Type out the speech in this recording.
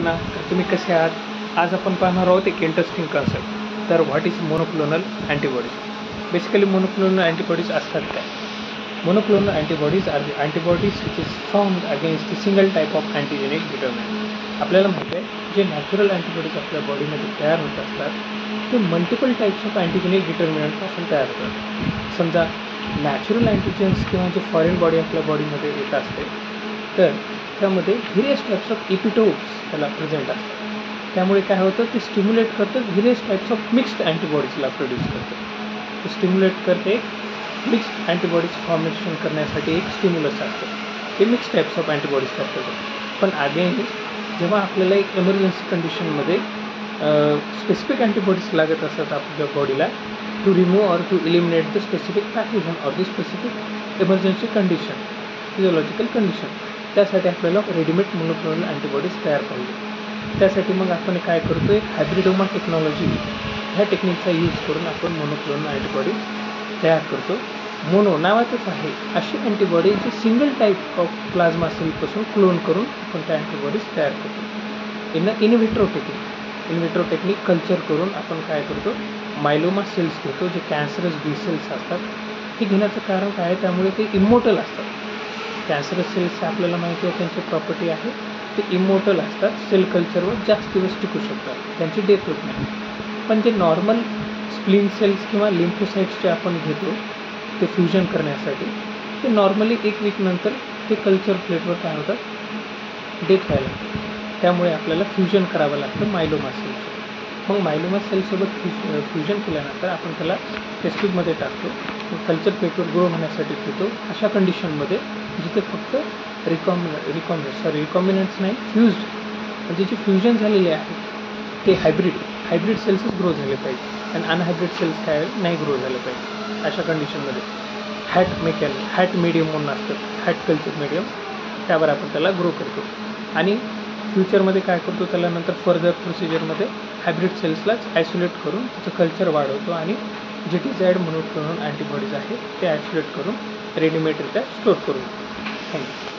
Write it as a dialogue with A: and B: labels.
A: तर तुम्ही कसे आहात? आज आपण पाहणार आहोत एक इंटरेस्टिंग कन्सेप्ट. तर what is monoclonal antibodies. Basically monoclonal antibodies असतात काय? Monoclonal antibodies are the antibodies which is formed against the single type of antigenic determinant. आपल्याला माहिती आहे जे नॅचरल अँटीबॉडीज आपल्या बॉडीमध्ये तयार होत असतात ते मल्टिपल टाईप्स ऑफ अँटीजेनिक डिटर्मिनंटपासून तयार होतात. समजा नॅचरल अँटीजेन्स किंवा जे फॉरेन बॉडी आपल्या बॉडीमध्ये येत असते तर त्यामध्ये व्हेरियस टाईप्स ऑफ इपिटोप्स त्याला प्रेझेंट असतात. त्यामुळे काय होतं ते स्टिम्युलेट करतं व्हेरियस टाईप्स ऑफ मिक्स्ड अँटीबॉडीजला प्रोड्यूस करतं. ते स्टिम्युलेट करते मिक्स्ड अँटीबॉडीज फॉर्मेशन करण्यासाठी एक स्टिम्युलस असतं. ते मिक्स टाईप्स ऑफ अँटीबॉडीज करतात. पण अगेन जेव्हा आपल्याला एक इमर्जन्सी कंडिशनमध्ये स्पेसिफिक अँटीबॉडीज लागत असतात आपल्या बॉडीला to remove or to eliminate the specific pathogen or the specific emergency condition physiological condition, त्यासाठी आपल्याला रेडीमेड मोनोक्लोनल अँटीबॉडीज तयार पाहिजे. त्यासाठी मग आपण काय करतो एक हायब्रिडोमा टेक्नॉलॉजी ह्या टेक्निकचा यूज करून आपण मोनोक्लोनल अँटीबॉडीज तयार करतो. मोनो नावातच आहे अशी अँटीबॉडी जी सिंगल टाईप ऑफ प्लाझ्मा सेलपासून क्लोन करून आपण त्या अँटीबॉडीज तयार करतो. इन विट्रो टेक्निक कल्चर करून आपण काय करतो मायलोमा सेल्स घेतो जे कॅन्सरस बी सेल्स असतात. हे घेण्याचं कारण काय आहे त्यामुळे ते इमोर्टल असतात. कॅन्सरस सेल्स आपल्याला माहिती आहे त्यांची प्रॉपर्टी आहे ते इमोर्टल असतात. सेल कल्चरवर जास्त दिवस टिकू शकतात, त्यांची डेथ होत नाही. पण जे नॉर्मल स्प्लीन सेल्स किंवा लिम्फोसाइट्स जे आपण घेतो ते फ्युजन करण्यासाठी ते नॉर्मली 1 वीक नंतर ते कल्चर प्लेटवर काय होतात डेथ व्हायला लागतं. त्यामुळे आपल्याला फ्युजन करावं लागतं मायलोमा सेल्सचं. मग मायलोमा सेलसोबत फ्युजन केल्यानंतर आपण त्याला टेस्ट्यूबमध्ये टाकतो, कल्चर प्लेटवर ग्रो होण्यासाठी ठेवतो. अशा कंडिशनमध्ये जिथे फक्त रिकॉम्बिनंट्स नाही फ्युज्ड म्हणजे जे फ्युजन झालेले आहे ते हायब्रिड सेल्सच ग्रो झाले पाहिजे आणि अनहायब्रिड सेल्स काय नाही ग्रो झाले पाहिजे. अशा कंडिशनमध्ये हॅट मीडियम म्हणून असतं, हॅट कल्चर मीडियम, त्यावर आपण त्याला ग्रो करतो आणि फ्युचरमध्ये काय करतो त्याला नंतर फर्दर प्रोसिजरमध्ये हायब्रिड सेल्सलाच आयसोलेट करून त्याचं कल्चर वाढवतो आणि जे डिझायर्ड मोनोक्लोनल अँटीबॉडीज आहेत ते आयसोलेट करून रेडीमेडरित्या स्टोअर करून. थँक्यू.